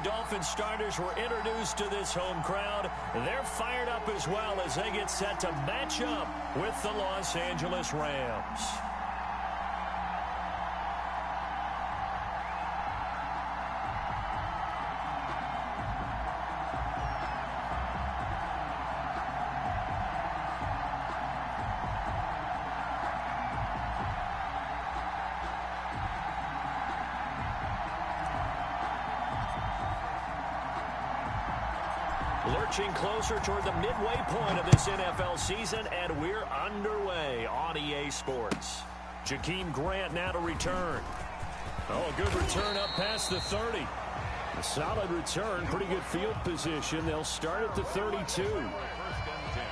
Dolphins starters were introduced to this home crowd. They're fired up as well as they get set to match up with the Los Angeles Rams. Lurching closer toward the midway point of this NFL season, and we're underway on EA Sports. Jakeem Grant now to return. Oh, a good return up past the 30. A solid return, pretty good field position. They'll start at the 32. First and 10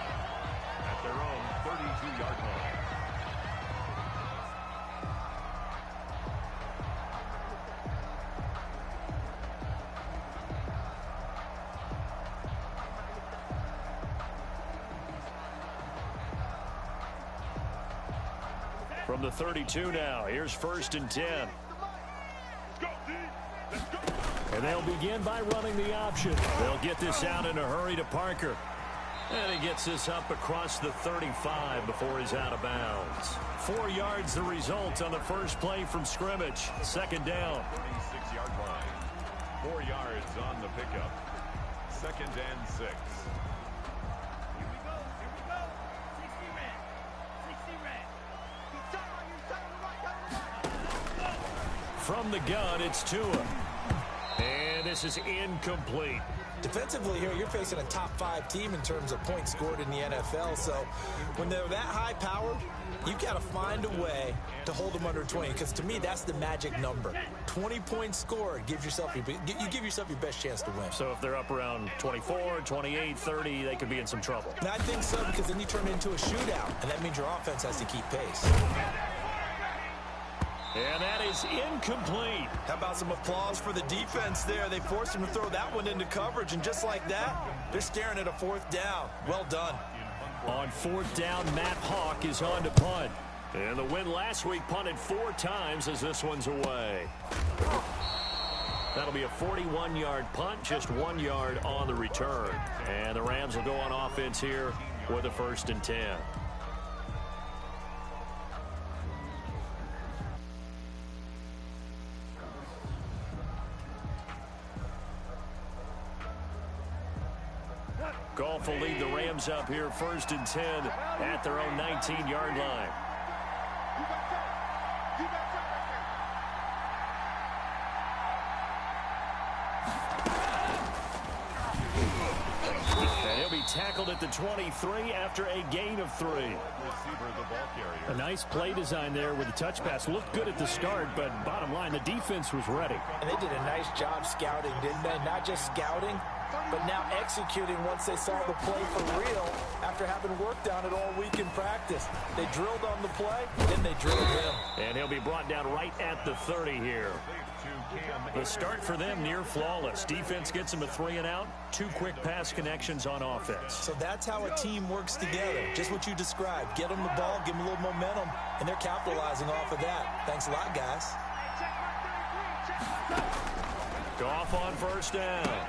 at their own 32-yard line. From the 32 now, here's first and 10. And they'll begin by running the option. They'll get this out in a hurry to Parker. And he gets this up across the 35 before he's out of bounds. 4 yards the result on the first play from scrimmage. Second down. 36-yard line. 4 yards on the pickup. Second and 6. From the gun, it's Tua. And this is incomplete. Defensively here, you're facing a top 5 team in terms of points scored in the NFL. So when they're that high powered, you got to find a way to hold them under 20. Because to me, that's the magic number. 20 points scored gives yourself you give yourself your best chance to win. So if they're up around 24, 28, 30, they could be in some trouble. And I think so, because then you turn it into a shootout, and that means your offense has to keep pace. And that is incomplete. How about some applause for the defense there? They forced him to throw that one into coverage, and just like that, they're staring at a 4th down. Well done. On 4th down, Matt Hawk is on to punt. And the win last week punted 4 times as this one's away. That'll be a 41-yard punt, just 1 yard on the return. And the Rams will go on offense here with a 1st and 10. Goff will lead the Rams up here, 1st and 10 at their own 19-yard line. And he'll be tackled at the 23 after a gain of 3. A nice play design there with the touch pass. Looked good at the start, but bottom line, the defense was ready. And they did a nice job scouting, didn't they? Not just scouting, but now executing once they saw the play for real after having worked on it all week in practice. They drilled on the play, then they drilled him. And he'll be brought down right at the 30 here. The start for them near flawless. Defense gets them a 3 and out. 2 quick pass connections on offense. So that's how a team works together. Just what you described. Get them the ball, give them a little momentum, and they're capitalizing off of that. Thanks a lot, guys. Goff on 1st down.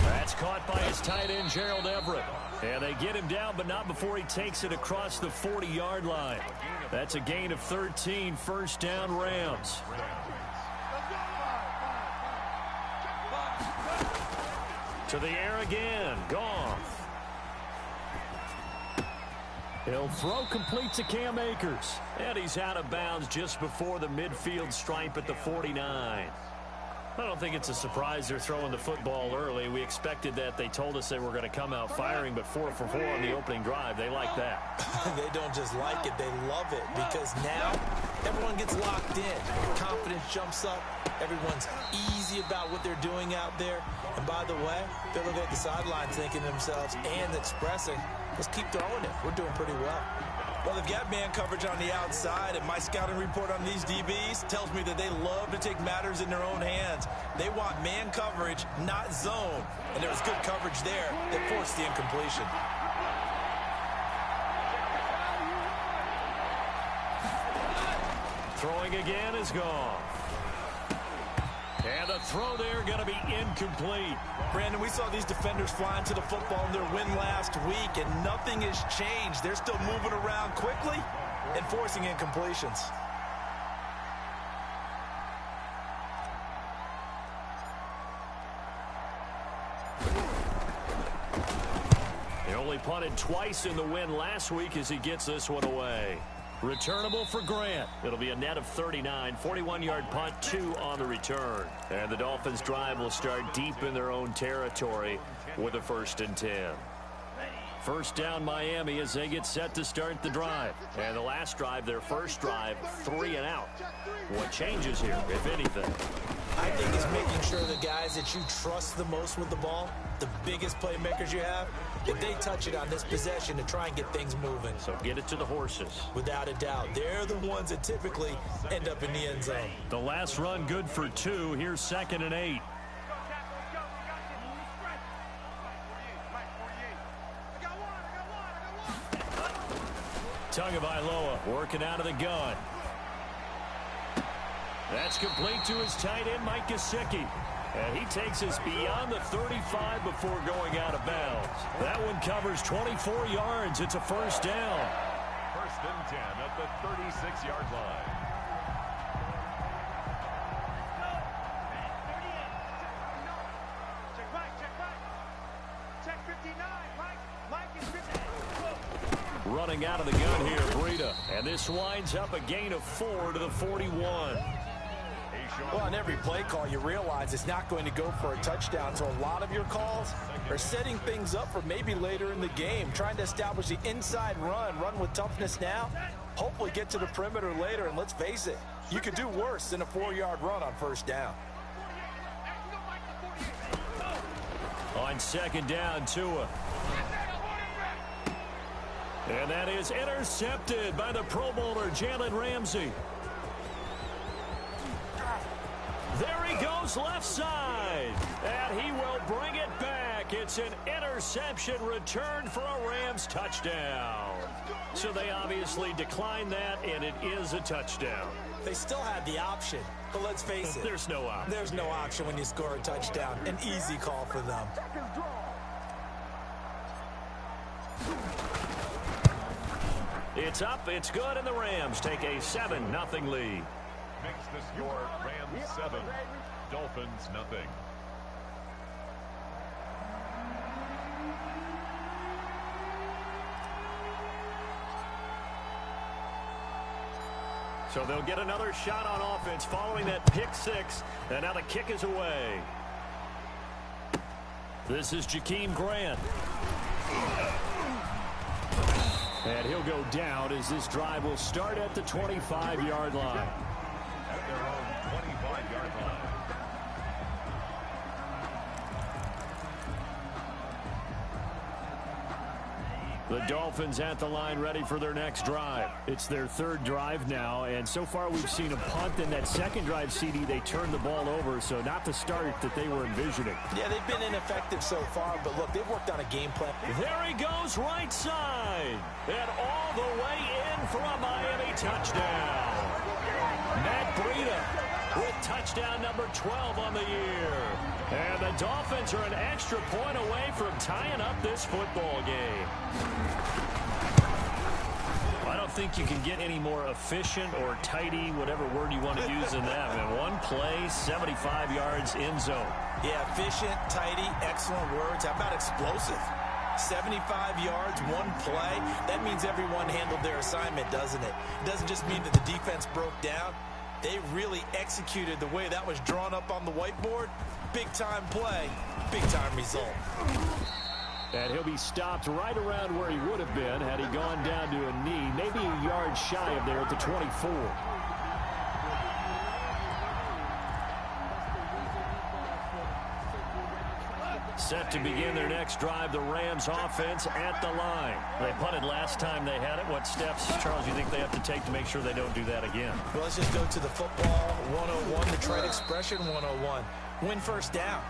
That's caught by his tight end, Gerald Everett. And they get him down, but not before he takes it across the 40-yard line. That's a gain of 13, 1st down Rams. To the air again, Goff. He'll throw complete to Cam Akers. And he's out of bounds just before the midfield stripe at the 49. I don't think it's a surprise they're throwing the football early. We expected that. They told us they were going to come out firing, but 4 for 4 on the opening drive. They like that. They don't just like it, they love it, because now everyone gets locked in. Confidence jumps up. Everyone's easy about what they're doing out there. And by the way, they're looking at the sideline thinking to themselves and expressing, let's keep throwing it. We're doing pretty well. Well, they've got man coverage on the outside, and my scouting report on these DBs tells me that they love to take matters in their own hands. They want man coverage, not zone. And there was good coverage there that forced the incompletion. Throwing again is Goff. And the throw there going to be incomplete. Brandon, we saw these defenders flying to the football in their win last week, and nothing has changed. They're still moving around quickly and forcing incompletions. He only punted twice in the win last week as he gets this one away. Returnable for Grant. It'll be a net of 39. 41-yard punt, 2 on the return. And the Dolphins' drive will start deep in their own territory with a 1st and 10. First down Miami as they get set to start the drive. And the last drive, their first drive, 3 and out. What changes here, if anything? I think it's making sure the guys that you trust the most with the ball, the biggest playmakers you have, if they touch it on this possession to try and get things moving. So get it to the horses. Without a doubt. They're the ones that typically end up in the end zone. The last run good for 2. Here's 2nd and 8. Tagovailoa working out of the gun. That's complete to his tight end, Mike Gesicki. And he takes us beyond the 35 before going out of bounds. That one covers 24 yards. It's a first down. 1st and 10 at the 36-yard line. Running out of the gun here, Breida. And this winds up a gain of 4 to the 41. Well, on every play call, you realize it's not going to go for a touchdown. So a lot of your calls are setting things up for maybe later in the game, trying to establish the inside run with toughness now, hopefully get to the perimeter later. And let's face it, you could do worse than a 4-yard run on 1st down. On 2nd down, Tua. And that is intercepted by the Pro Bowler, Jalen Ramsey. There he goes left side. And he will bring it back. It's an interception return for a Rams touchdown. So they obviously declined that, and it is a touchdown. They still had the option, but let's face it. There's no option. There's no option when you score a touchdown. An easy call for them. It's up, it's good, and the Rams take a 7-0 lead. Makes the score Rams 7, Dolphins nothing. So they'll get another shot on offense following that pick 6, and now the kick is away. This is Jakeem Grant. And he'll go down as this drive will start at the 25-yard line. At their own 25-yard line. The Dolphins at the line ready for their next drive. It's their 3rd drive now, and so far we've seen a punt. In that 2nd drive, CD, they turned the ball over, so not the start that they were envisioning. Yeah, they've been ineffective so far, but look, they've worked on a game plan. There he goes right side, and all the way in for a Miami touchdown. Matt Breida with touchdown number 12 on the year. And the Dolphins are an extra point away from tying up this football game. I don't think you can get any more efficient or tidy, whatever word you want to use in that. And one play, 75 yards in zone. Yeah, efficient, tidy, excellent words. How about explosive? 75 yards, one play. That means everyone handled their assignment, doesn't it? It doesn't just mean that the defense broke down. They really executed the way that was drawn up on the whiteboard. Big-time play, big-time result. And he'll be stopped right around where he would have been had he gone down to a knee, maybe a yard shy of there at the 24. Set to begin their next drive, the Rams offense at the line. They punted last time they had it. What steps, Charles, you think they have to take to make sure they don't do that again? Well, let's just go to the football 101, the trade expression 101. Win 1st down.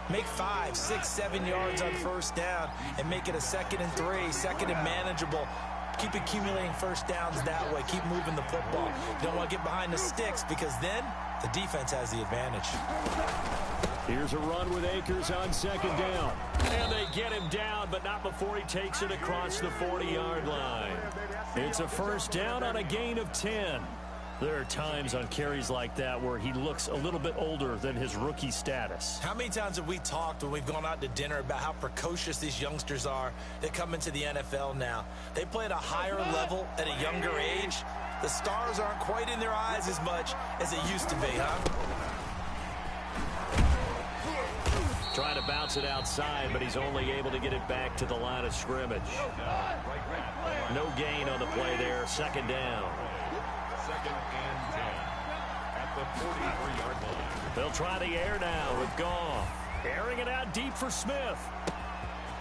Make 5, 6, 7 yards on 1st down and make it a 2nd and 3, 2nd and manageable. Keep accumulating first downs that way. Keep moving the football. You don't want to get behind the sticks because then the defense has the advantage. Here's a run with Akers on second down. And they get him down, but not before he takes it across the 40-yard line. It's a first down on a gain of 10. There are times on carries like that where he looks a little bit older than his rookie status. How many times have we talked when we've gone out to dinner about how precocious these youngsters are that come into the NFL now? They play at a higher level at a younger age. The stars aren't quite in their eyes as much as they used to be, huh? Trying to bounce it outside, but he's only able to get it back to the line of scrimmage. No gain on the play there. Second down. Second and 10 at the 43-yard line. They'll try the air now with Goff. Airing it out deep for Smith.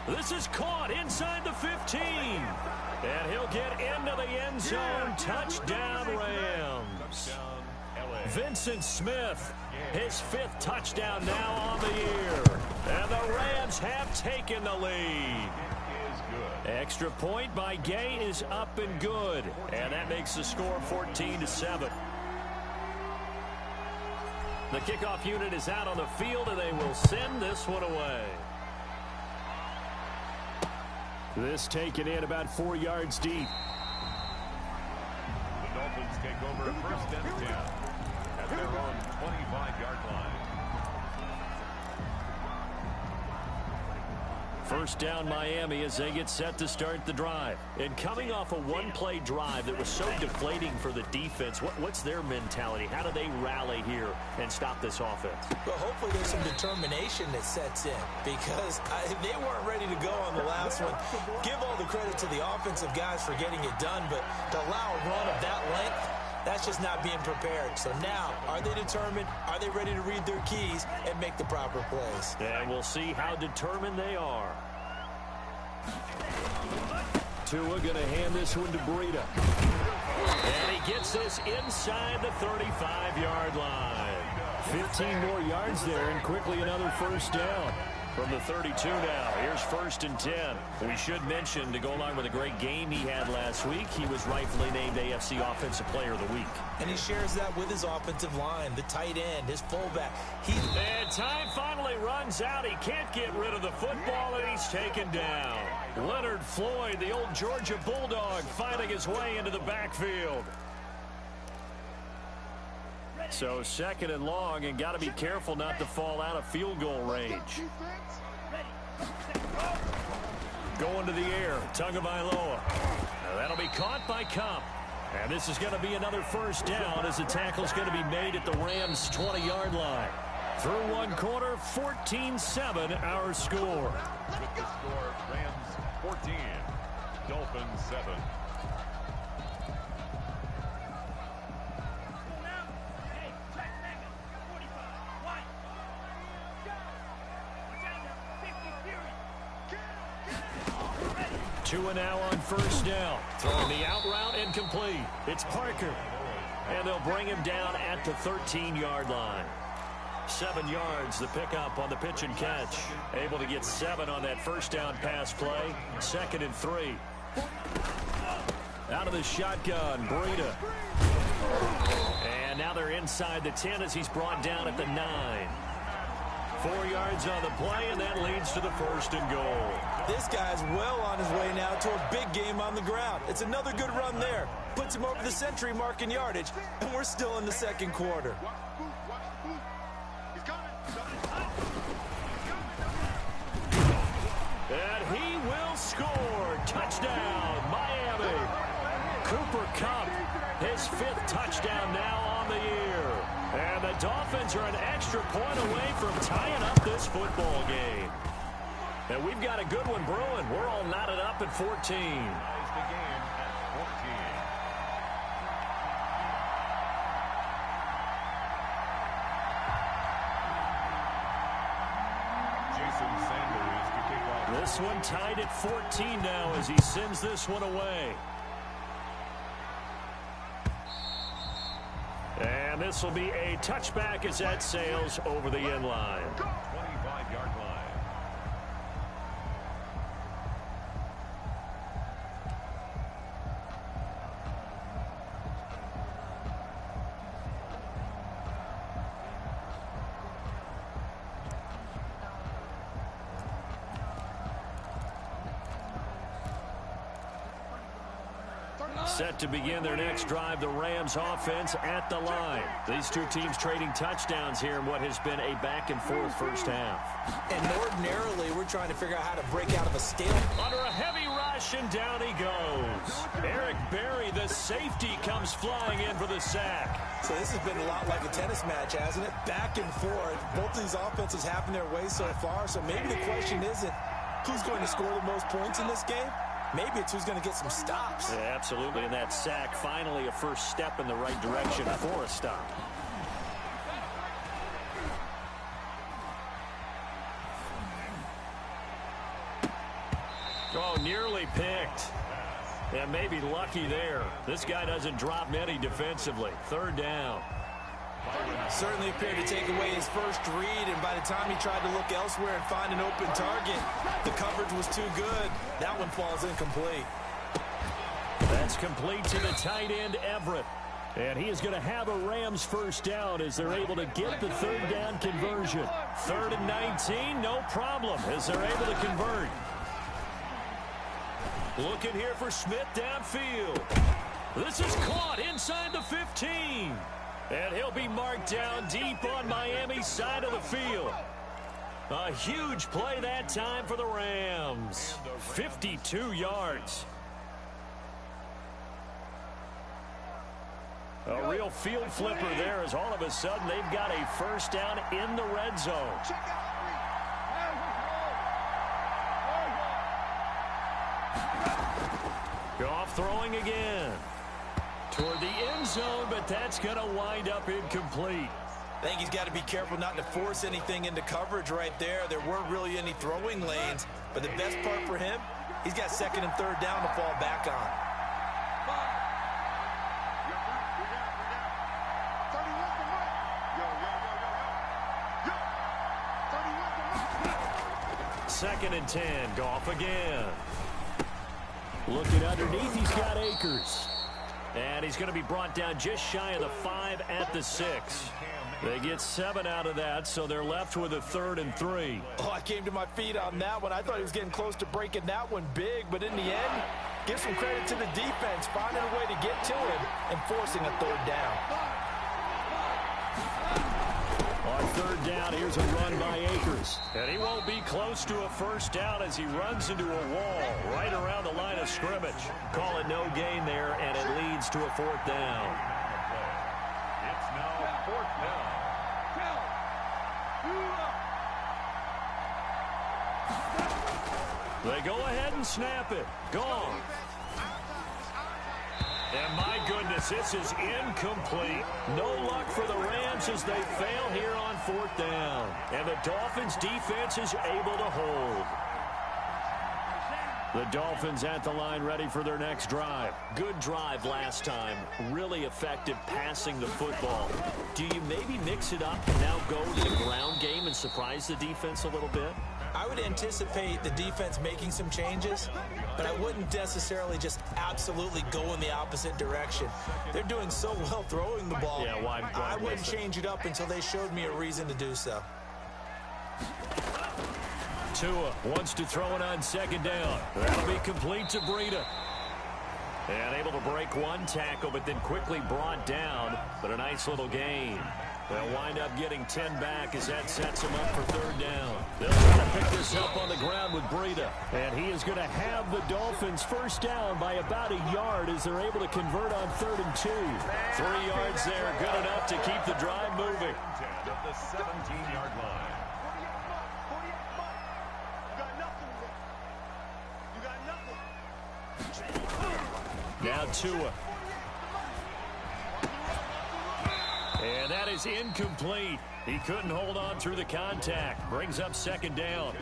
This is caught inside the 15. And he'll get into the end zone. Touchdown, Rams. Vincent Smith, his 5th touchdown now on the year. And the Rams have taken the lead. Extra point by Gay is up and good. And that makes the score 14-7. The kickoff unit is out on the field, and they will send this one away. This taken in about 4 yards deep. The Dolphins take over at first and 10 at their own 25-yard line. First down Miami as they get set to start the drive. And coming off a one-play drive that was so deflating for the defense, what's their mentality? How do they rally here and stop this offense? Well, hopefully there's some determination that sets in because they weren't ready to go on the last one. Give all the credit to the offensive guys for getting it done, but to allow a run of that length, that's just not being prepared. So now, are they determined? Are they ready to read their keys and make the proper plays? And we'll see how determined they are. Tua going to hand this one to Breida. And he gets this inside the 35-yard line. 15 more yards there, and quickly another first down. From the 32 now, here's first and 10. We should mention, to go along with a great game he had last week, he was rightfully named AFC Offensive Player of the Week. And he shares that with his offensive line, the tight end, his fullback. And time finally runs out. He can't get rid of the football, and he's taken down. Leonard Floyd, the old Georgia Bulldog, finding his way into the backfield. So second and long, and got to be careful not to fall out of field goal range. Going to the air, Tagovailoa. That'll be caught by Cup. And this is going to be another first down as the tackle's going to be made at the Rams' 20-yard line. Through one quarter, 14-7 our score. With the score, Rams 14, Dolphins 7. Tua now on first down. Throwing the out route incomplete. It's Parker. And they'll bring him down at the 13-yard line. 7 yards, the pickup on the pitch and catch. Able to get 7 on that first down pass play. 2nd and 3. Out of the shotgun, Breida. And now they're inside the 10 as he's brought down at the 9. 4 yards on the play, and that leads to the first and goal. This guy's well on his way now to a big game on the ground. It's another good run there. Puts him over the century mark in yardage, and we're still in the second quarter. And he will score. Touchdown, Miami. Cooper Kupp, his 5th touchdown now on the year. And the Dolphins are an extra point away from tying up this football game. And we've got a good one brewing. We're all knotted up at 14. Ties the game at 14. Jason Sanders to kick off. This one tied at 14 now as he sends this one away. And this will be a touchback as that sails over the end line. 25-yard line. Set to begin their next drive, the Rams offense at the line. These two teams trading touchdowns here in what has been a back-and-forth first half. And ordinarily, we're trying to figure out how to break out of a stalemate. Under a heavy rush, and down he goes. Eric Berry, the safety, comes flying in for the sack. So this has been a lot like a tennis match, hasn't it? Back and forth. Both of these offenses having their way so far. So maybe the question isn't who's going to score the most points in this game. Maybe it's who's going to get some stops. Yeah, absolutely. And that sack, finally a first step in the right direction for a stop. Oh, nearly picked. Yeah, maybe lucky there. This guy doesn't drop many defensively. Third down. Certainly appeared to take away his first read, and by the time he tried to look elsewhere and find an open target, the coverage was too good. That one falls incomplete. That's complete to the tight end, Everett. And he is going to have a Rams first down as they're able to get the third down conversion. 3rd and 19, no problem as they're able to convert. Looking here for Smith downfield. This is caught inside the 15. And he'll be marked down deep on Miami's side of the field. A huge play that time for the Rams. 52 yards. A real field flipper there as all of a sudden they've got a first down in the red zone. Goff throwing again. Toward the end zone, but that's going to wind up incomplete. I think he's got to be careful not to force anything into coverage right there. There weren't really any throwing lanes, but the best part for him, he's got 2nd and 3rd down to fall back on. 2nd and 10, Goff again. Looking underneath, he's got Akers. And he's going to be brought down just shy of the 5 at the 6. They get 7 out of that, so they're left with a 3rd and 3. Oh, I came to my feet on that one. I thought he was getting close to breaking that one big, but in the end, give some credit to the defense, finding a way to get to him and forcing a 3rd down. On 3rd down, here's a run by Akers. And he won't be close to a first down as he runs into a wall right around the line of scrimmage. Call it no gain there, and it leads to a 4th down. It's now 4th down. They go ahead and snap it. Gone. And my goodness, this is incomplete. No luck for the Rams as they fail here on 4th down. And the Dolphins defense is able to hold. The Dolphins at the line ready for their next drive. Good drive last time. Really effective passing the football. Do you maybe mix it up and now go to the ground game and surprise the defense a little bit? I would anticipate the defense making some changes, but I wouldn't necessarily just absolutely go in the opposite direction. They're doing so well throwing the ball. Yeah, why I wouldn't change it up until they showed me a reason to do so. Tua wants to throw it on 2nd down. That'll be complete to Breida. And able to break one tackle, but then quickly brought down. But a nice little gain. They'll wind up getting 10 back as that sets them up for 3rd down. They'll try to pick this up on the ground with Breida. And he is going to have the Dolphins first down by about a yard as they're able to convert on 3rd and 2. 3 yards there, good enough to keep the drive moving. At the 17-yard line. Now Tua. And that is incomplete. He couldn't hold on through the contact. Brings up 2nd down.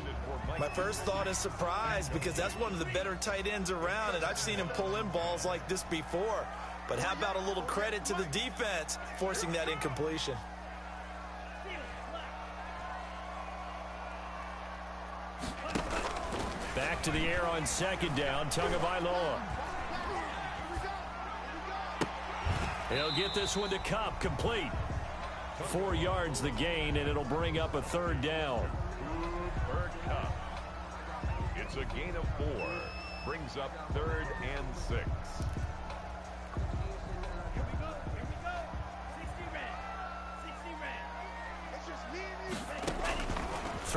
My first thought is surprise because that's one of the better tight ends around, and I've seen him pull in balls like this before. But how about a little credit to the defense forcing that incompletion? Back to the air on 2nd down. Tagovailoa. He'll get this one to Kupp, complete. 4 yards the gain, and it'll bring up a 3rd down. For Kupp. It's a gain of 4. Brings up 3rd and 6.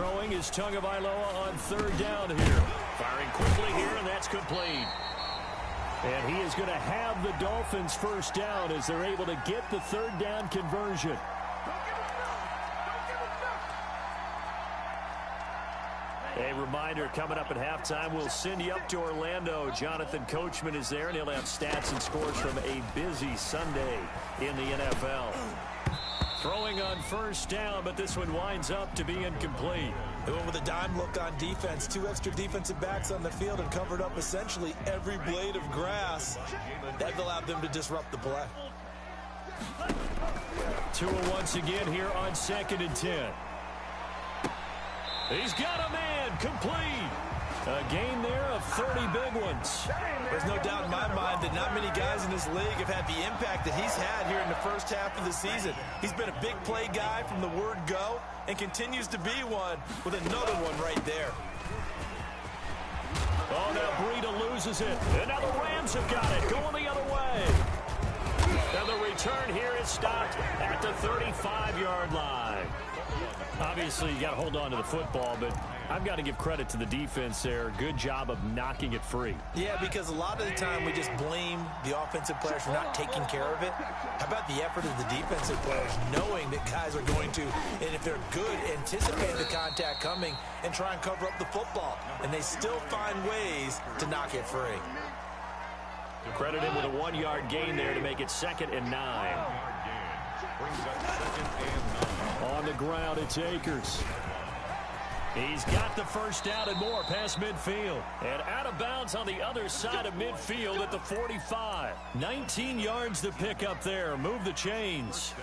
throwing is Tagovailoa on third down here. Firing quickly here, and that's complete. And he is going to have the Dolphins first down as they're able to get the third down conversion. A reminder, coming up at halftime, we'll send you up to Orlando. Jonathan Coachman is there, and he'll have stats and scores from a busy Sunday in the NFL. Throwing on first down, but this one winds up to be incomplete. They went with a dime look on defense. 2 extra defensive backs on the field and covered up essentially every blade of grass. That allowed them to disrupt the play. Tua once again here on 2nd and 10. He's got a man, complete. A gain there of 30 big ones. There's no doubt in my mind that not many guys in this league have had the impact that he's had here in the first half of the season. He's been a big play guy from the word go and continues to be one with another one right there. Oh, now Breida loses it. And now the Rams have got it, going the other way. And the return here is stopped at the 35-yard line. Obviously, you got to hold on to the football, but I've got to give credit to the defense there. Good job of knocking it free. Yeah, because a lot of the time we just blame the offensive players for not taking care of it. How about the effort of the defensive players knowing that guys are going to, and if they're good, anticipate the contact coming and try and cover up the football. And they still find ways to knock it free. Credit him with a 1-yard gain there to make it 2nd and 9. Brings up 2nd and 9. On the ground, it's Akers. He's got the first down and more past midfield. And out of bounds on the other side of midfield at the 45. 19 yards to pick up there. Move the chains.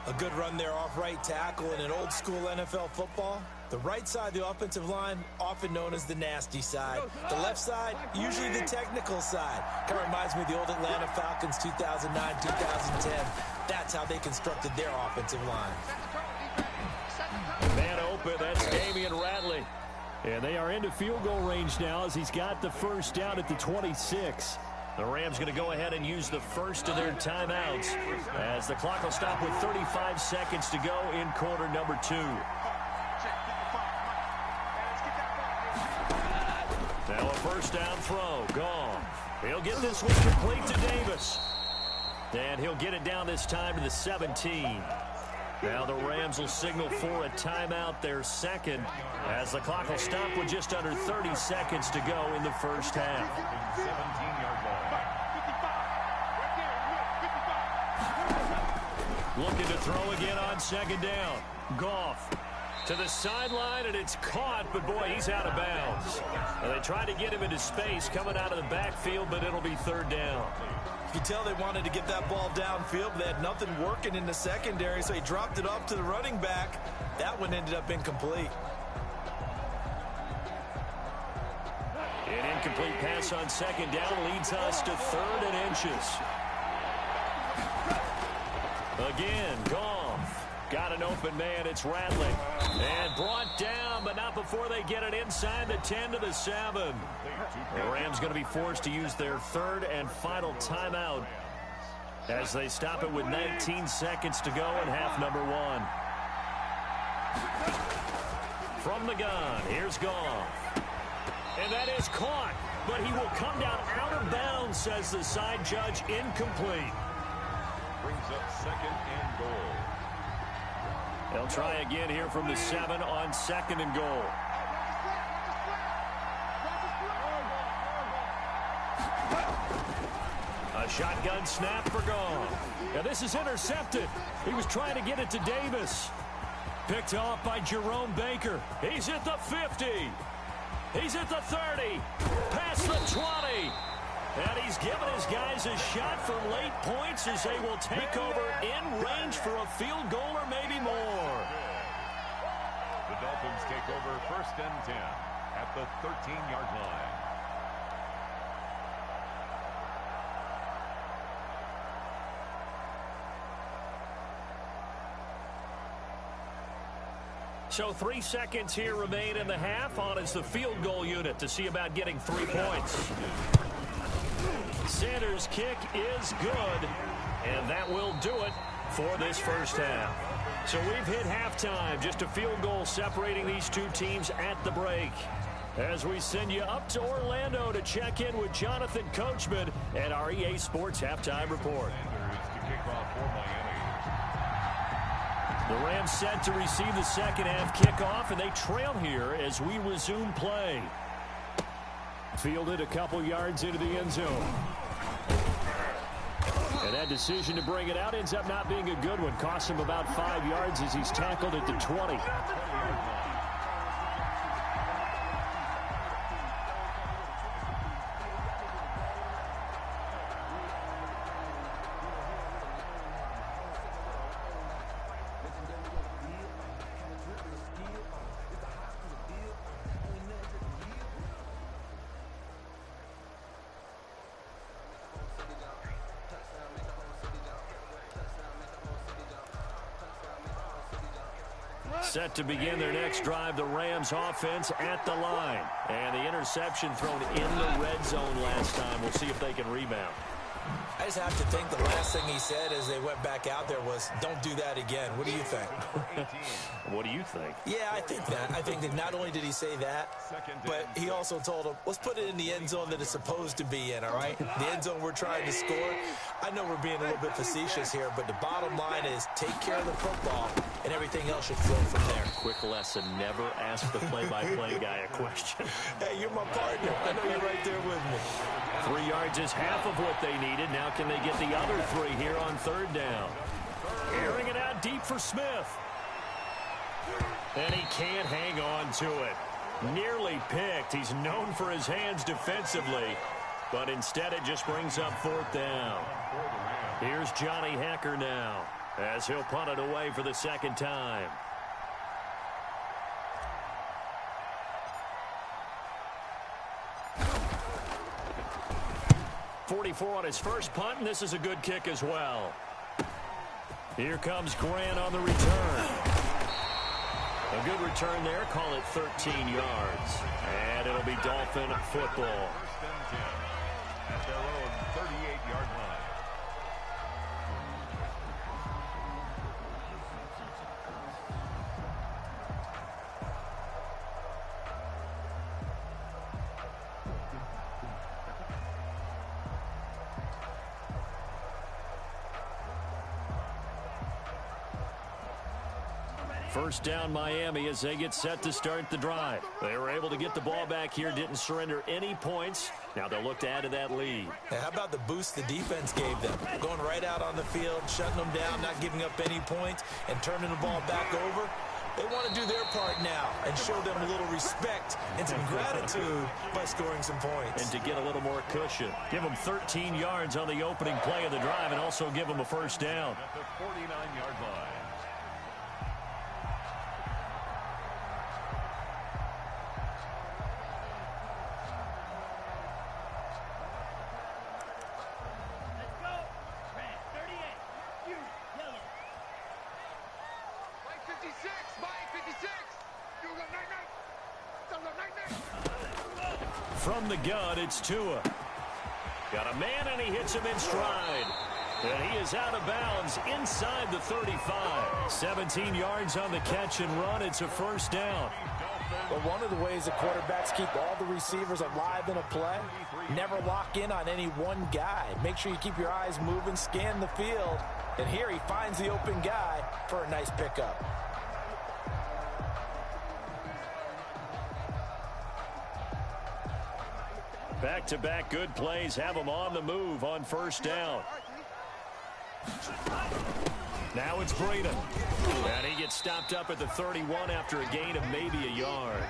A good run there off right tackle in an old school NFL football. The right side of the offensive line, often known as the nasty side. The left side, usually the technical side. Kind of reminds me of the old Atlanta Falcons 2009, 2010. That's how they constructed their offensive line. Man open, that's Damian Ratley. And they are into field goal range now as he's got the first down at the 26. The Rams going to go ahead and use the first of their timeouts as the clock will stop with 35 seconds to go in quarter number 2. Now a first down throw, gone. He'll get this one complete to Davis. And he'll get it down this time to the 17. Now the Rams will signal for a timeout, their second, as the clock will stop with just under 30 seconds to go in the first half. 17-yard line. Looking to throw again on 2nd down. Goff to the sideline, and it's caught, but boy, he's out of bounds. Well, they tried to get him into space coming out of the backfield, but it'll be 3rd down. You could tell they wanted to get that ball downfield, but they had nothing working in the secondary, so he dropped it off to the running back. That one ended up incomplete. An incomplete pass on 2nd down leads us to 3rd and inches. Again, Goff. Got an open man, it's Rattling. And brought down, but not before they get it inside the 10 to the 7. The Rams going to be forced to use their 3rd and final timeout as they stop it with 19 seconds to go in half number 1. From the gun, here's Goff. And that is caught, but he will come down out of bounds, says the side judge, incomplete. Brings up 2nd and goal. They'll try again here from the 7 on 2nd and goal. A shotgun snap for Goff. Now this is intercepted. He was trying to get it to Davis. Picked off by Jerome Baker. He's at the 50. He's at the 30. Past the 20. And he's given his guys a shot for late points as they will take over in range for a field goal or maybe more. The Dolphins take over 1st and 10 at the 13-yard line. So 3 seconds here remain in the half. On is the field goal unit to see about getting 3 points. Sanders' kick is good, and that will do it for this first half. So we've hit halftime. Just a field goal separating these two teams at the break. As we send you up to Orlando to check in with Jonathan Coachman at our EA Sports Halftime Report. The Rams set to receive the second half kickoff, and they trail here as we resume play. Fielded a couple yards into the end zone. And that decision to bring it out ends up not being a good one. Costs him about 5 yards as he's tackled at the 20. Set to begin their next drive, the Rams offense at the line. And the interception thrown in the red zone last time. We'll see if they can rebound. I just have to think the last thing he said as they went back out there was, don't do that again. What do you think? What do you think? Yeah, I think that. I think that not only did he say that, but he also told him, let's put it in the end zone that it's supposed to be in, all right? The end zone we're trying to score. I know we're being a little bit facetious here, but the bottom line is take care of the football, and everything else should flow from there. Quick lesson, never ask the play-by-play guy a question. Hey, you're my partner. I know you're right there with me. 3 yards is half of what they needed. Now can they get the other 3 here on third down? Airing it out deep for Smith. And he can't hang on to it. Nearly picked. He's known for his hands defensively, but instead it just brings up fourth down. Here's Johnny Hecker now as he'll punt it away for the second time. 44 on his first punt, and this is a good kick as well. Here comes Grant on the return. A good return there. Call it 13 yards. And it'll be Dolphin football. First and 10 at their own 38-yard line. First down Miami as they get set to start the drive. They were able to get the ball back here, didn't surrender any points. Now they'll look to add to that lead. Hey, how about the boost the defense gave them? Going right out on the field, shutting them down, not giving up any points, and turning the ball back over. They want to do their part now and show them a little respect and some gratitude by scoring some points. And to get a little more cushion. Give them 13 yards on the opening play of the drive and also give them a first down. At the 49-yard line. From the gun, it's Tua. Got a man, and he hits him in stride. And he is out of bounds inside the 35. 17 yards on the catch and run. It's a first down. But one of the ways that quarterbacks keep all the receivers alive in a play, never lock in on any one guy. Make sure you keep your eyes moving, scan the field. And here he finds the open guy for a nice pickup. Back-to-back good plays have him on the move on first down. Now it's Breeden. And he gets stopped up at the 31 after a gain of maybe a yard.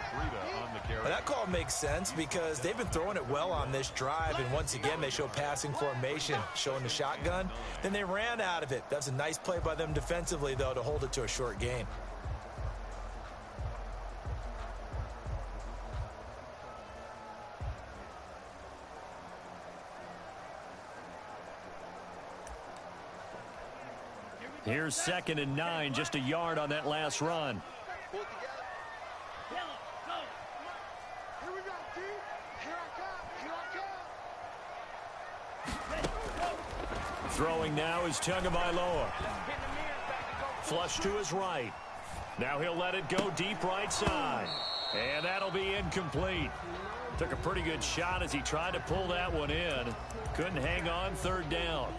Well, that call makes sense because they've been throwing it well on this drive, and once again they show passing formation, showing the shotgun. Then they ran out of it. That's a nice play by them defensively, though, to hold it to a short gain. Here's 2nd and 9, just a yard on that last run. Throwing now is Tagovailoa. Flush to his right. Now he'll let it go deep right side. And that'll be incomplete. Took a pretty good shot as he tried to pull that one in. Couldn't hang on, third down.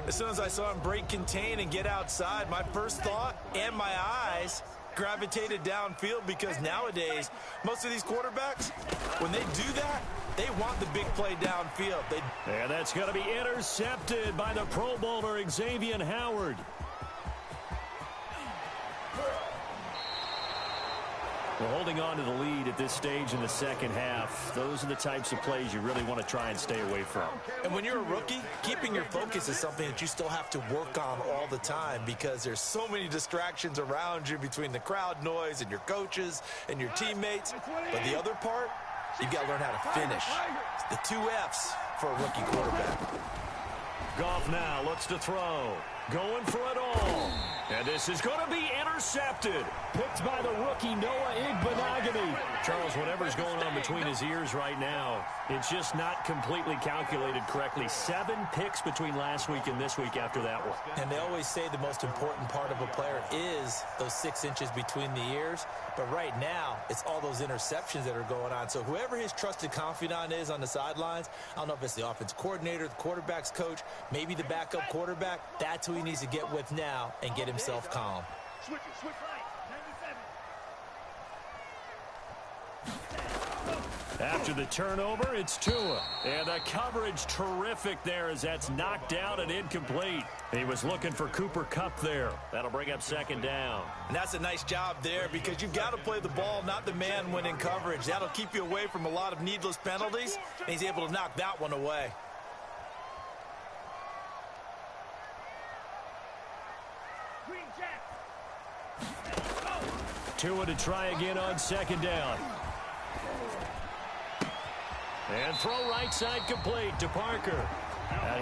As soon as I saw him break contain and get outside, my first thought and my eyes gravitated downfield, because nowadays, most of these quarterbacks, when they do that, they want the big play downfield. And that's going to be intercepted by the Pro Bowler, Xavier Howard. We're holding on to the lead at this stage in the second half. Those are the types of plays you really want to try and stay away from. And when you're a rookie, keeping your focus is something that you still have to work on all the time, because there's so many distractions around you between the crowd noise and your coaches and your teammates. But the other part, you've got to learn how to finish. It's the 2 F's for a rookie quarterback. Goff now looks to throw. Going for it all. And this is going to be intercepted. Picked by the rookie, Noah Igbenogany. Charles, whatever's going on between his ears right now, it's just not completely calculated correctly. 7 picks between last week and this week after that one. And they always say the most important part of a player is those 6 inches between the ears. But right now, it's all those interceptions that are going on. So whoever his trusted confidant is on the sidelines, I don't know if it's the offense coordinator, the quarterback's coach, maybe the backup quarterback, that's who he needs to get with now and get himself calm. Switch right. 97. After the turnover, it's Tua. And the coverage terrific there as that's knocked down and incomplete. He was looking for Cooper Kupp there. That'll bring up second down. And that's a nice job there, because you've got to play the ball, not the man when in coverage. That'll keep you away from a lot of needless penalties, and he's able to knock that one away. Tua to try again on second down. And throw right side complete to Parker.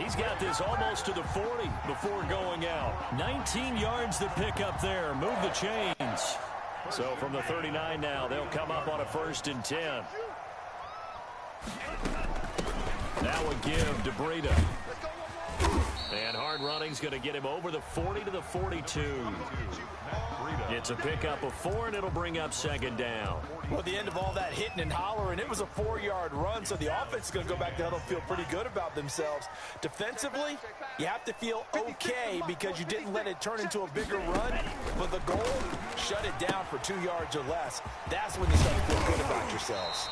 He's got this almost to the 40 before going out. 19 yards to pick up there. Move the chains. So from the 39 now, they'll come up on a 1st and 10. Now a give to Breida. And hard running's going to get him over the 40 to the 42. It's a pickup of 4, and it'll bring up second down. Well, at the end of all that hitting and hollering, it was a 4-yard run, so the offense is going to go back there and feel pretty good about themselves. Defensively, you have to feel okay because you didn't let it turn into a bigger run, but the goal, shut it down for 2 yards or less. That's when you start to feel good about yourselves.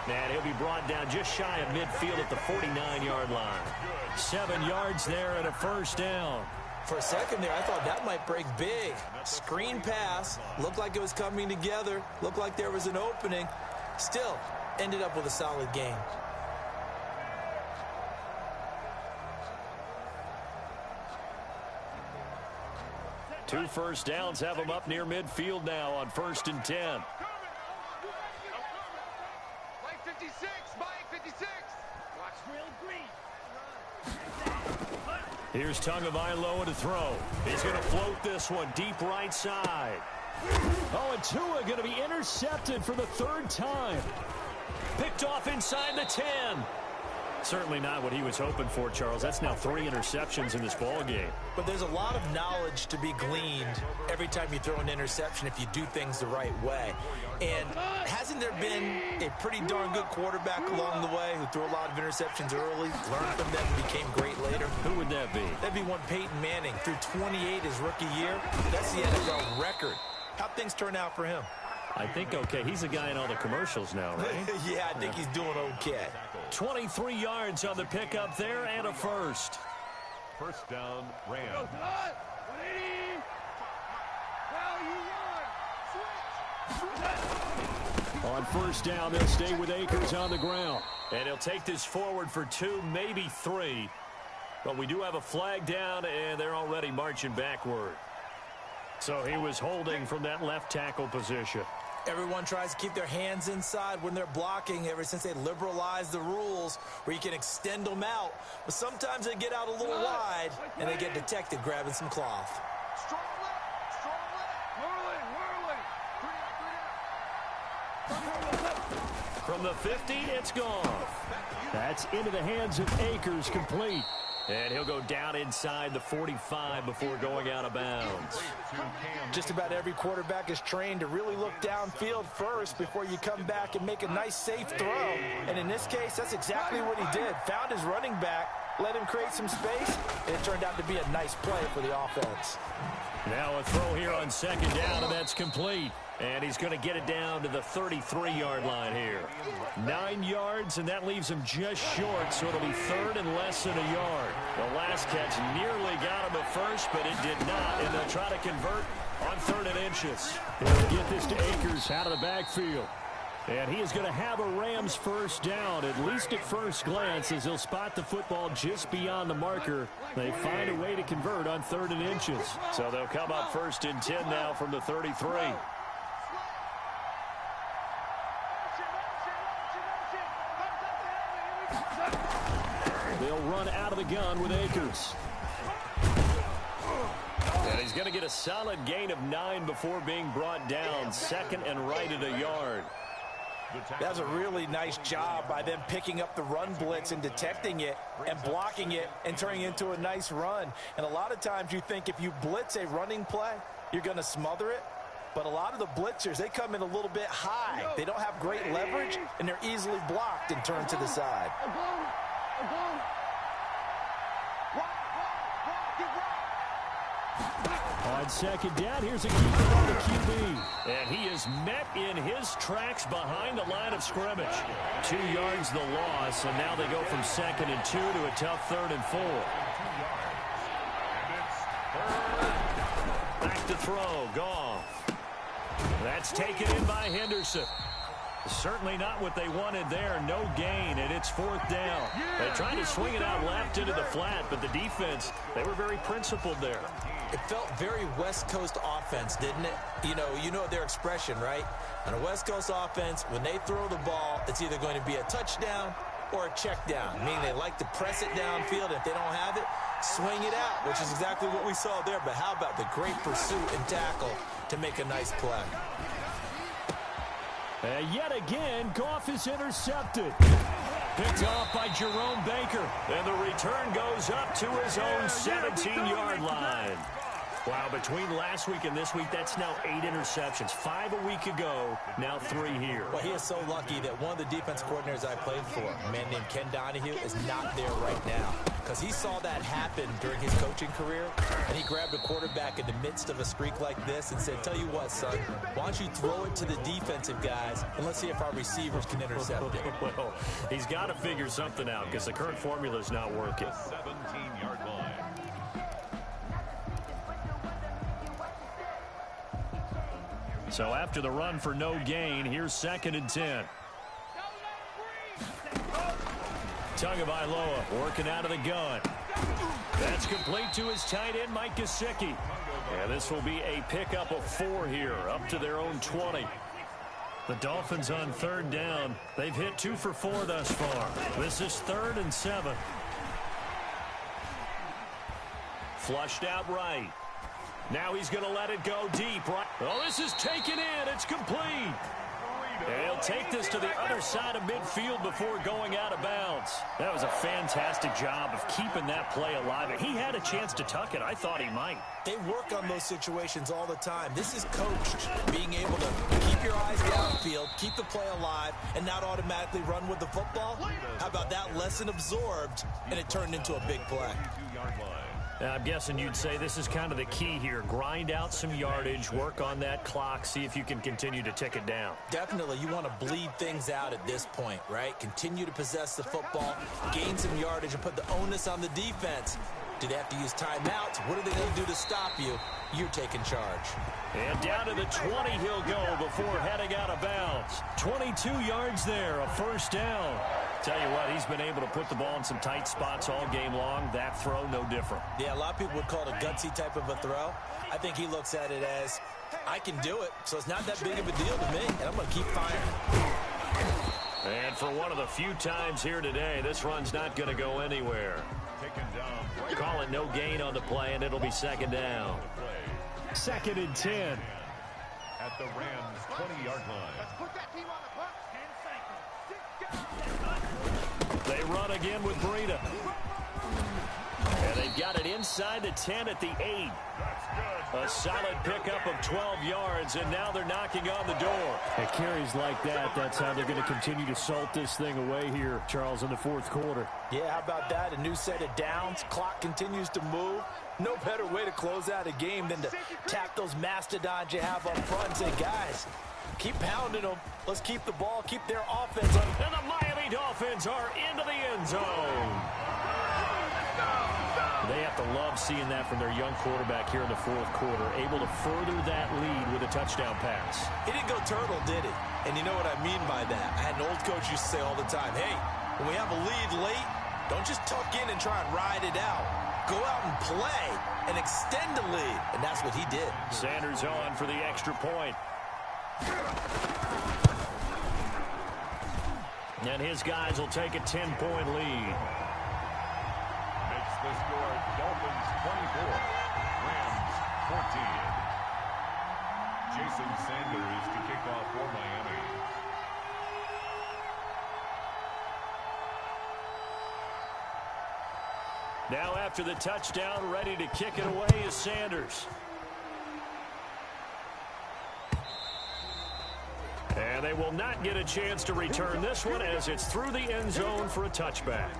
And he'll be brought down just shy of midfield at the 49-yard line. 7 yards there and a 1st down. For a second there, I thought that might break big. Screen pass, looked like it was coming together, looked like there was an opening. Still, ended up with a solid game. Two 1st downs have him up near midfield now on 1st and 10. Mike 56, Mike 56. Watch real green. Here's Tagovailoa to throw. He's going to float this one deep right side. Oh, and Tua going to be intercepted for the 3rd time. Picked off inside the 10. Certainly not what he was hoping for, Charles. That's now 3 interceptions in this ball game. But there's a lot of knowledge to be gleaned every time you throw an interception if you do things the right way. And hasn't there been a pretty darn good quarterback along the way who threw a lot of interceptions early, learned from them, and became great later? Who would that be? That'd be one Peyton Manning. Threw 28 his rookie year. That's the NFL record. How'd things turn out for him? I think okay. He's a guy in all the commercials now, right? Yeah, I think he's doing okay. 23 yards on the pickup there and a 1st. 1st down, Rams. On 1st down, they'll stay with Akers on the ground. And he'll take this forward for 2, maybe 3. But we do have a flag down, and they're already marching backward. So he was holding from that left tackle position. Everyone tries to keep their hands inside when they're blocking ever since they liberalized the rules where you can extend them out. But sometimes they get out a little wide, and they get detected grabbing some cloth. Strong left. From the 50, it's gone. That's into the hands of Akers, complete. And he'll go down inside the 45 before going out of bounds. Just about every quarterback is trained to really look downfield first before you come back and make a nice, safe throw. And in this case, that's exactly what he did. Found his running back, let him create some space, and it turned out to be a nice play for the offense. Now a throw here on second down, and that's complete. And he's going to get it down to the 33-yard line here. 9 yards, and that leaves him just short, so it'll be third and less than a yard. The last catch nearly got him at first, but it did not, and they'll try to convert on 3rd and inches. He'll get this to Akers out of the backfield. And he is going to have a Rams first down, at least at first glance, as he'll spot the football just beyond the marker. They find a way to convert on 3rd and inches. So they'll come up 1st and 10 now from the 33. They'll run out of the gun with Akers. And he's going to get a solid gain of 9 before being brought down. 2nd and right at a yard. That's a really nice job by them picking up the run blitz and detecting it and blocking it and turning it into a nice run. And a lot of times you think if you blitz a running play, you're going to smother it. But a lot of the blitzers, they come in a little bit high. They don't have great leverage, and they're easily blocked and turned to the side. On second down, here's a keeper on the QB. And he is met in his tracks behind the line of scrimmage. 2 yards the loss, and now they go from 2nd and 2 to a tough 3rd and 4. Back to throw, Goff. That's taken in by Henderson. Certainly not what they wanted there. No gain, and it's 4th down. They tried to swing it out left into the flat, but the defense, they were very principled there. It felt very West Coast offense, didn't it? You know their expression, right? On a West Coast offense, when they throw the ball, it's either going to be a touchdown or a check down, meaning they like to press it downfield. If they don't have it, swing it out, which is exactly what we saw there. But how about the great pursuit and tackle to make a nice play? And yet again, Goff is intercepted. Picked off by Jerome Baker. And the return goes up to his own 17-yard line. Wow, between last week and this week, that's now 8 interceptions. 5 a week ago, now 3 here. Well, he is so lucky that one of the defense coordinators I played for, a man named Ken Donahue, is not there right now. Because he saw that happen during his coaching career, and he grabbed a quarterback in the midst of a streak like this and said, tell you what, son, why don't you throw it to the defensive guys, and let's see if our receivers can intercept it. Well, he's got to figure something out because the current formula is not working. 17-yard line. So after the run for no gain, here's 2nd and 10. Tagovailoa working out of the gun. That's complete to his tight end, Mike Gesicki. And this will be a pickup of 4 here, up to their own 20. The Dolphins on 3rd down. They've hit 2 for 4 thus far. This is 3rd and 7. Flushed out right. Now he's going to let it go deep. Right. Oh, this is taken in. It's complete. And he'll take this to the other side of midfield before going out of bounds. That was a fantastic job of keeping that play alive. He had a chance to tuck it. I thought he might. They work on those situations all the time. This is coached, being able to keep your eyes downfield, keep the play alive, and not automatically run with the football. How about that lesson absorbed, and it turned into a big play? I'm guessing you'd say this is kind of the key here. Grind out some yardage, work on that clock, see if you can continue to tick it down. Definitely, you want to bleed things out at this point, right? Continue to possess the football, gain some yardage, and put the onus on the defense. Do they have to use timeouts? What are they going to do to stop you? You're taking charge. And down to the 20 he'll go before heading out of bounds. 22 yards there, a 1st down. Tell you what, he's been able to put the ball in some tight spots all game long. That throw, no different. Yeah, a lot of people would call it a gutsy type of a throw. I think he looks at it as, I can do it, so it's not that big of a deal to me, and I'm going to keep firing. And for one of the few times here today, this run's not going to go anywhere. Call it no gain on the play, and it'll be 2nd down. 2nd and 10. At the Rams' 20-yard line. They run again with Breida. And they've got it inside the 10 at the 8. A solid pickup of 12 yards, and now they're knocking on the door. At carries like that, that's how they're going to continue to salt this thing away here, Charles, in the fourth quarter. Yeah, how about that? A new set of downs. Clock continues to move. No better way to close out a game than to tap those mastodons you have up front and say, guys, keep pounding them. Let's keep the ball, keep their offense on. And the Miami Dolphins are into the end zone. They have to love seeing that from their young quarterback here in the fourth quarter, able to further that lead with a touchdown pass. He didn't go turtle, did he? And you know what I mean by that. I had an old coach used to say all the time, hey, when we have a lead late, don't just tuck in and try and ride it out. Go out and play and extend the lead. And that's what he did. Sanders on for the extra point. And his guys will take a 10-point lead. Makes the score Dolphins 24, Rams 14. Jason Sanders to kick off for Miami. Now after the touchdown, ready to kick it away is Sanders. And they will not get a chance to return this one as it's through the end zone for a touchback.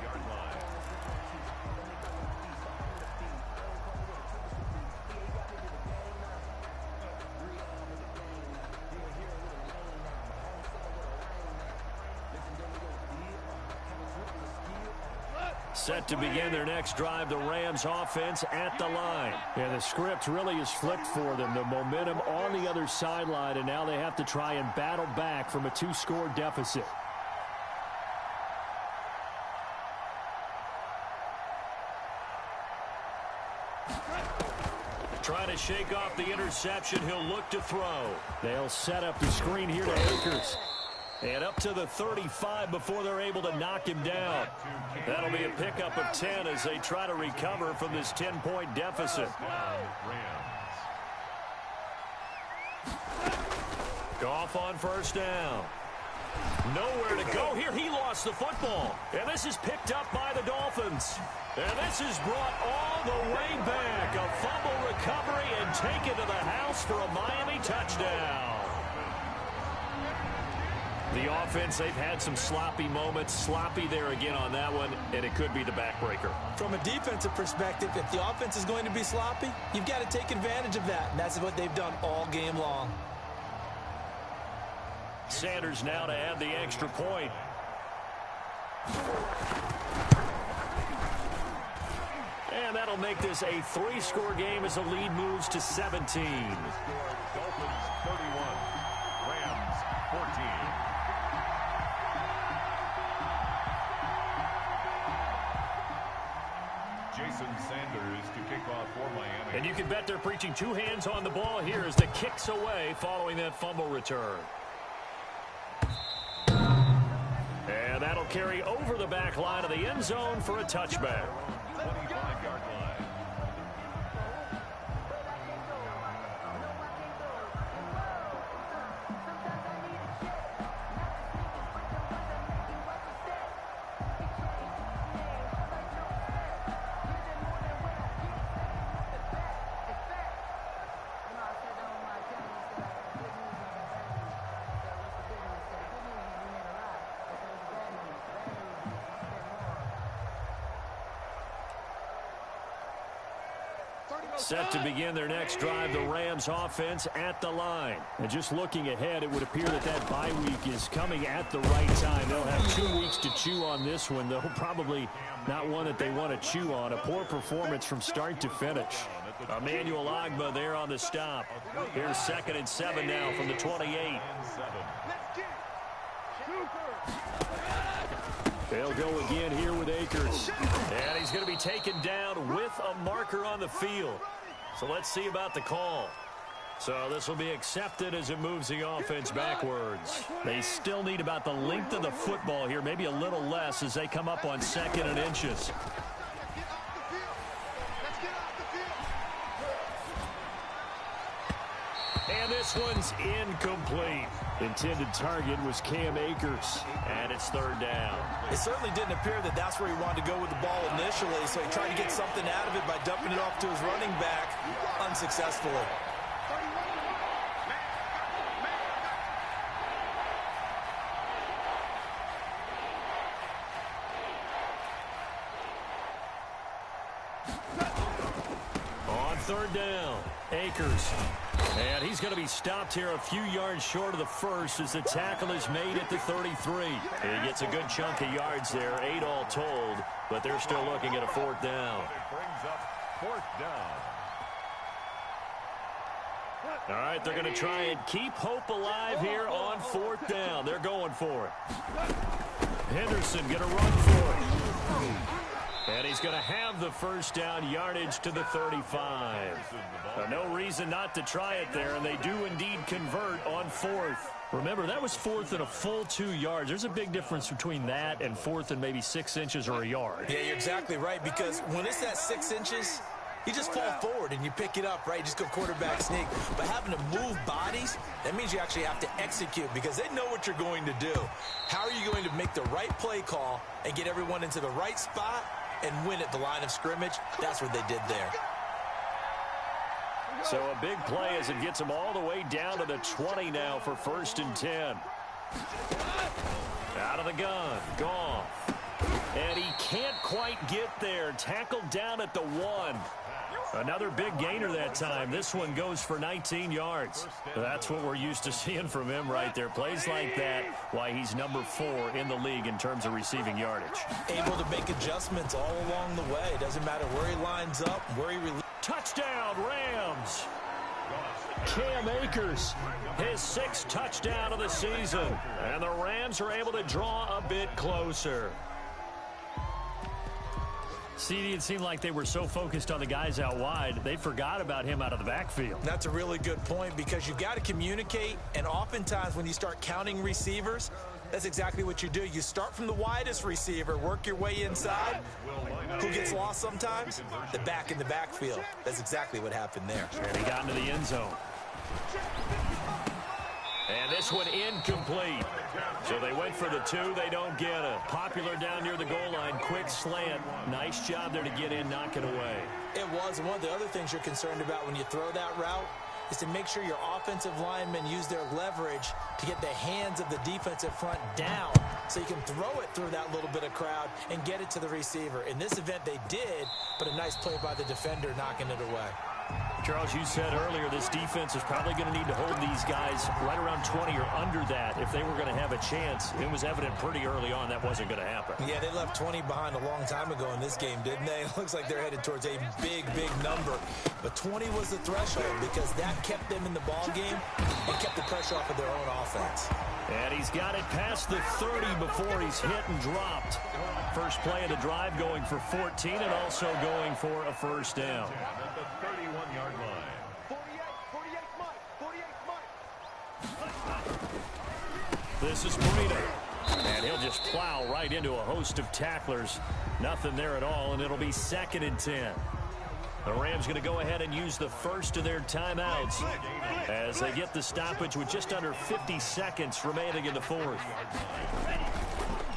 Set to begin their next drive, the Rams offense at the line. And the script really is flipped for them. The momentum on the other sideline, and now they have to try and battle back from a 2-score deficit. Trying to shake off the interception, he'll look to throw. They'll set up the screen here to Akers. And up to the 35 before they're able to knock him down. That'll be a pickup of 10 as they try to recover from this 10-point deficit. Goff on first down. Nowhere to go here. He lost the football. And this is picked up by the Dolphins. And this is brought all the way back. A fumble recovery and taken to the house for a Miami touchdown. The offense, they've had some sloppy moments. Sloppy there again on that one, and it could be the backbreaker. From a defensive perspective, if the offense is going to be sloppy, you've got to take advantage of that, and that's what they've done all game long. Sanders now to add the extra point. And that'll make this a 3-score game as the lead moves to 17. Dolphins 31, Rams 14. Jason Sanders to kick off for Miami. And you can bet they're preaching 2 hands on the ball here as the kick's away following that fumble return. And that'll carry over the back line of the end zone for a touchback. 25-yard line. Set to begin their next drive, the Rams offense at the line. And just looking ahead, it would appear that that bye week is coming at the right time. They'll have 2 weeks to chew on this one, though probably not one that they want to chew on. A poor performance from start to finish. Emmanuel Ogbah there on the stop. Here's 2nd and 7 now from the 28. They'll go again here with Akers. And he's going to be taken down with a marker on the field. So let's see about the call. So this will be accepted as it moves the offense backwards. They still need about the length of the football here, maybe a little less as they come up on 2nd and inches. And this one's incomplete. Intended target was Cam Akers. And it's third down. It certainly didn't appear that that's where he wanted to go with the ball initially, so he tried to get something out of it by dumping it off to his running back unsuccessfully. On third down, Akers. And he's going to be stopped here a few yards short of the first as the tackle is made at the 33. He gets a good chunk of yards there, 8 all told, but they're still looking at a fourth down. It brings up fourth down. All right, they're going to try and keep hope alive here on fourth down. They're going for it. Henderson going to run for it. And he's going to have the first down, yardage to the 35. No reason not to try it there, and they do indeed convert on fourth. Remember, that was fourth and a full 2 yards. There's a big difference between that and fourth and maybe 6 inches or a yard. Yeah, you're exactly right, because when it's that 6 inches, you just fall forward and you pick it up, right? You just go quarterback sneak. But having to move bodies, that means you actually have to execute because they know what you're going to do. How are you going to make the right play call and get everyone into the right spot and win at the line of scrimmage? That's what they did there. So a big play as it gets them all the way down to the 20 now for 1st and 10. Out of the gun, Goff. And he can't quite get there. Tackled down at the 1. Another big gainer that time. This one goes for 19 yards. That's what we're used to seeing from him right there. Plays like that, why he's number 4 in the league in terms of receiving yardage. Able to make adjustments all along the way. Doesn't matter where he lines up, where he releases. Touchdown, Rams. Cam Akers, his 6th touchdown of the season. And the Rams are able to draw a bit closer. See, it seemed like they were so focused on the guys out wide, they forgot about him out of the backfield. That's a really good point because you've got to communicate, and oftentimes when you start counting receivers, that's exactly what you do. You start from the widest receiver, work your way inside. Who gets lost sometimes? The back in the backfield. That's exactly what happened there. And he got into the end zone. And this one incomplete. So they went for the 2. They don't get it. Popular down near the goal line. Quick slant. Nice job there to get in, knock it away. It was. And one of the other things you're concerned about when you throw that route is to make sure your offensive linemen use their leverage to get the hands of the defensive front down so you can throw it through that little bit of crowd and get it to the receiver. In this event, they did, but a nice play by the defender knocking it away. Charles, you said earlier this defense is probably going to need to hold these guys right around 20 or under that if they were going to have a chance. It was evident pretty early on that wasn't going to happen. Yeah, they left 20 behind a long time ago in this game, didn't they? It looks like they're headed towards a big, big number. But 20 was the threshold because that kept them in the ball game and kept the pressure off of their own offense. And he's got it past the 30 before he's hit and dropped. First play of the drive going for 14 and also going for a first down. At the 31-yard line. 48 Mike. This is Breida. And he'll just plow right into a host of tacklers. Nothing there at all, and it'll be 2nd and 10. The Rams going to go ahead and use the first of their timeouts as they get the stoppage with just under 50 seconds remaining in the 4th.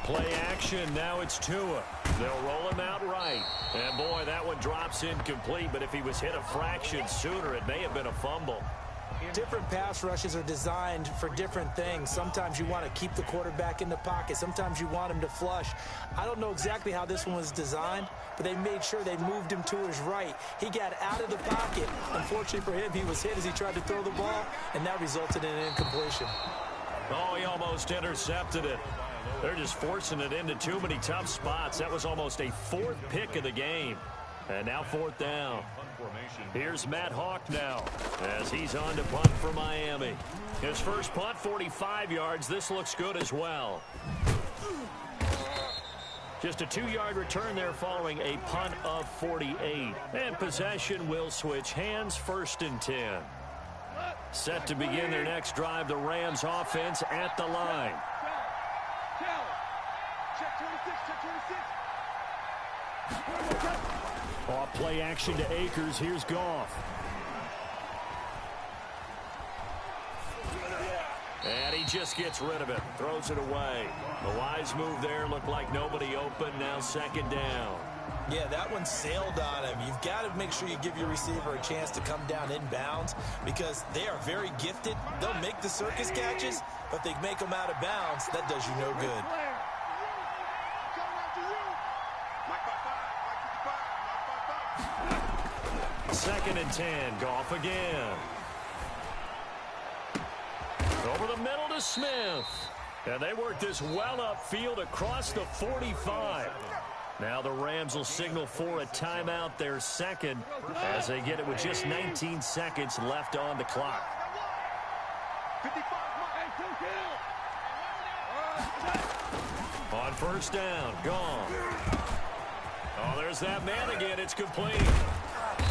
Play action. Now it's Tua. They'll roll him out right. And, boy, that one drops incomplete. But if he was hit a fraction sooner, it may have been a fumble. Different pass rushes are designed for different things. Sometimes you want to keep the quarterback in the pocket. Sometimes you want him to flush. I don't know exactly how this one was designed, but they made sure they moved him to his right. He got out of the pocket. Unfortunately for him, he was hit as he tried to throw the ball, and that resulted in an incompletion. Oh, he almost intercepted it. They're just forcing it into too many tough spots. That was almost a 4th pick of the game. And now 4th down. Here's Matt Hawk now as he's on to punt for Miami. His first punt, 45 yards. This looks good as well. Just a 2-yard return there following a punt of 48. And possession will switch hands, 1st and 10. Set to begin their next drive, the Rams offense at the line. Check 26, check 26. Off play action to Akers. Here's Goff. And he just gets rid of it. Throws it away. A wide wise move there. Looked like nobody open. Now second down. Yeah, that one sailed on him. You've got to make sure you give your receiver a chance to come down inbounds because they are very gifted. They'll make the circus catches, but if they make them out of bounds, that does you no good. Second and 10. Goff again. Over the middle to Smith. And they work this well upfield across the 45. Now the Rams will signal for a timeout, their second, as they get it with just 19 seconds left on the clock. On first down, gone. Oh, there's that man again. It's complete.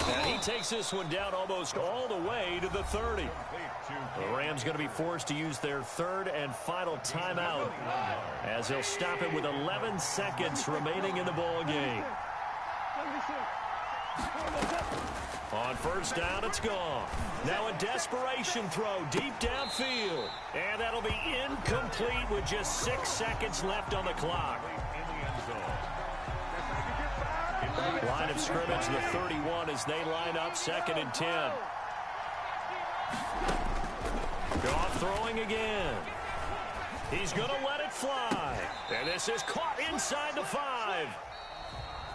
And he takes this one down almost all the way to the 30. The Rams going to be forced to use their third and final timeout as they'll stop it with 11 seconds remaining in the ball game. On first down, it's gone. Now a desperation throw deep downfield. And that'll be incomplete with just 6 seconds left on the clock. Line of scrimmage, the 31 as they line up second and 10. Goff throwing again. He's going to let it fly. And this is caught inside the 5.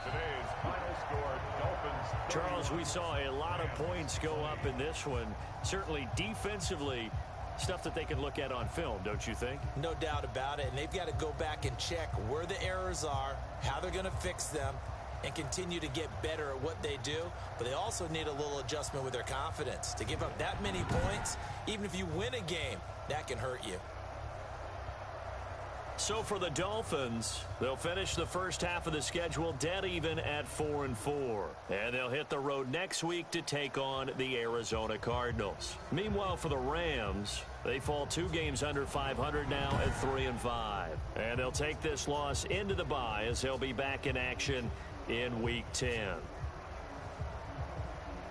Today's final score, Dolphins. Charles, we saw a lot of points go up in this one. Certainly defensively, stuff that they can look at on film, don't you think? No doubt about it. And they've got to go back and check where the errors are, how they're going to fix them, and continue to get better at what they do. But they also need a little adjustment with their confidence. To give up that many points, even if you win a game, that can hurt you. So for the Dolphins, they'll finish the first half of the schedule dead even at 4-4. And they'll hit the road next week to take on the Arizona Cardinals. Meanwhile, for the Rams, they fall 2 games under 500 now at 3-5. And they'll take this loss into the bye as they'll be back in action in Week 10.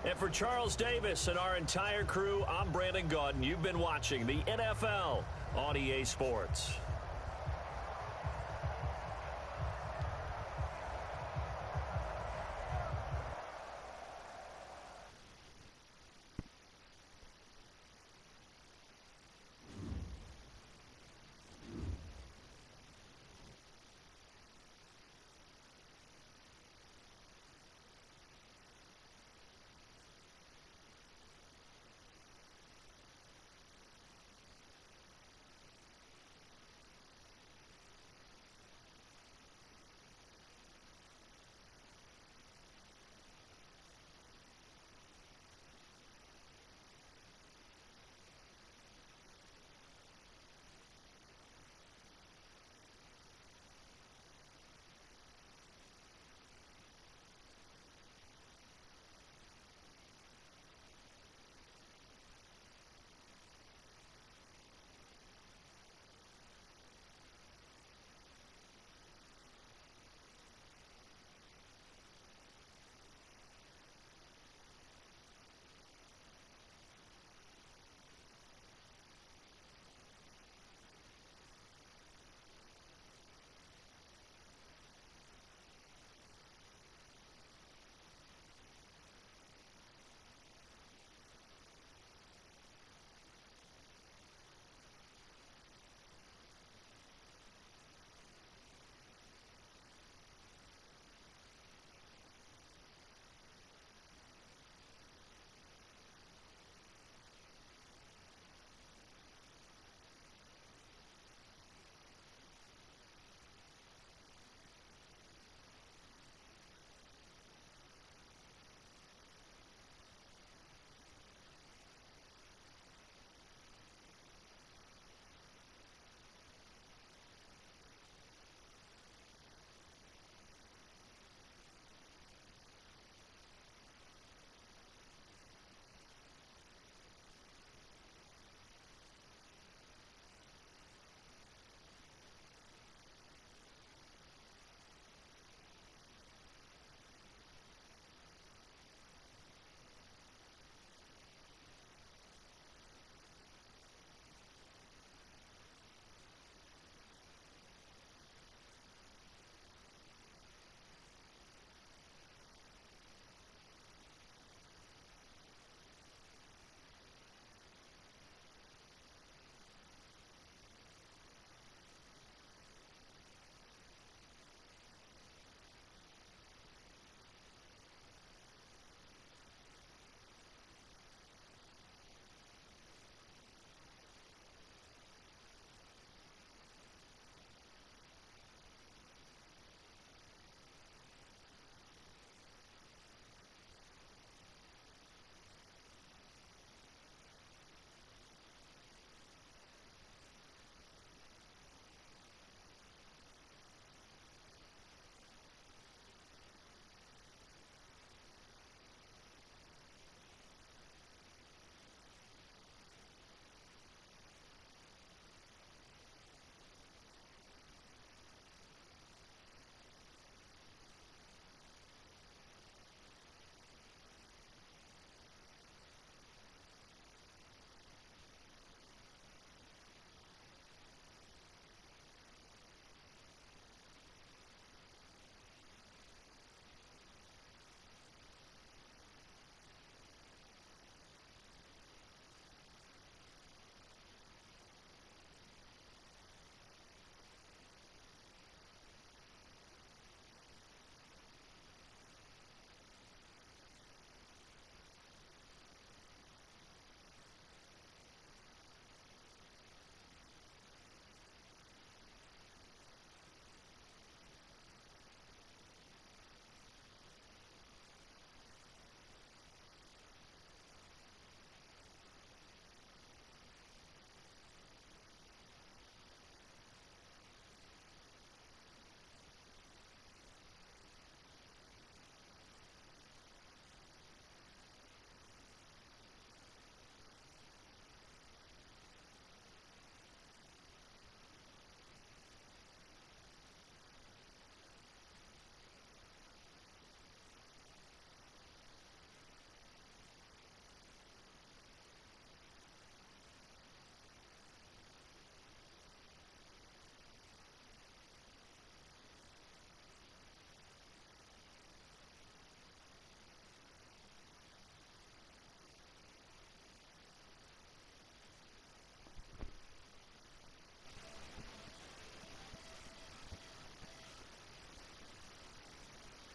And for Charles Davis and our entire crew, I'm Brandon Gaudin. You've been watching the NFL on EA Sports.